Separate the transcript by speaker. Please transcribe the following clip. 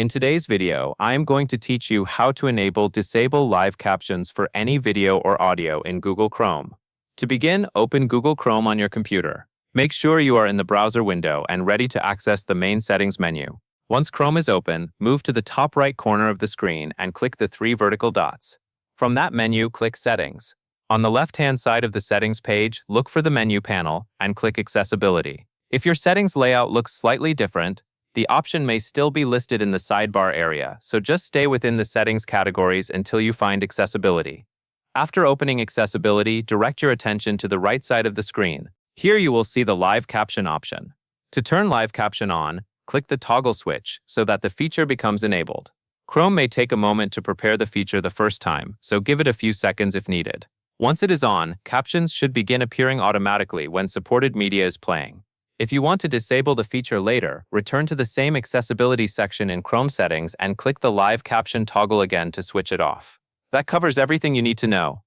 Speaker 1: In today's video, I am going to teach you how to disable live captions for any video or audio in Google Chrome. To begin, open Google Chrome on your computer. Make sure you are in the browser window and ready to access the main settings menu. Once Chrome is open, move to the top right corner of the screen and click the 3 vertical dots. From that menu, click Settings. On the left-hand side of the settings page, look for the menu panel and click Accessibility. If your settings layout looks slightly different, the option may still be listed in the sidebar area, so just stay within the settings categories until you find Accessibility. After opening Accessibility, direct your attention to the right side of the screen. Here you will see the Live Caption option. To turn Live Caption on, click the toggle switch so that the feature becomes enabled. Chrome may take a moment to prepare the feature the first time, so give it a few seconds if needed. Once it is on, captions should begin appearing automatically when supported media is playing. If you want to disable the feature later, return to the same accessibility section in Chrome settings and click the Live Caption toggle again to switch it off. That covers everything you need to know.